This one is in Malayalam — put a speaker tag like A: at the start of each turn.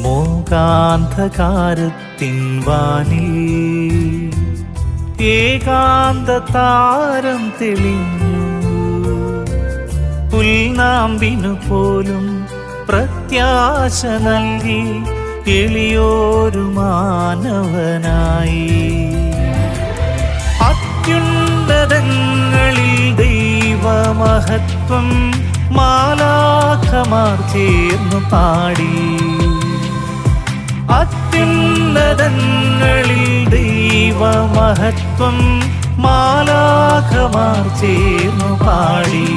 A: മൂകാന്ധകാരത്തിൻ വാനിൽ ഏകാന്ത താരം തെളിഞ്ഞു. പുൽനാമ്പിനു പോലും പ്രത്യാശ നൽകി എളിയോരു മാനവനായി. അത്യുന്നതങ്ങളിൽ ദൈവമഹത്വം മാലാഖമാർ ചേർന്നു പാടി. അത്യുന്നതങ്ങളിൽ ദൈവമഹത്വം മാലാഖമാർ ചേർന്നു പാടി.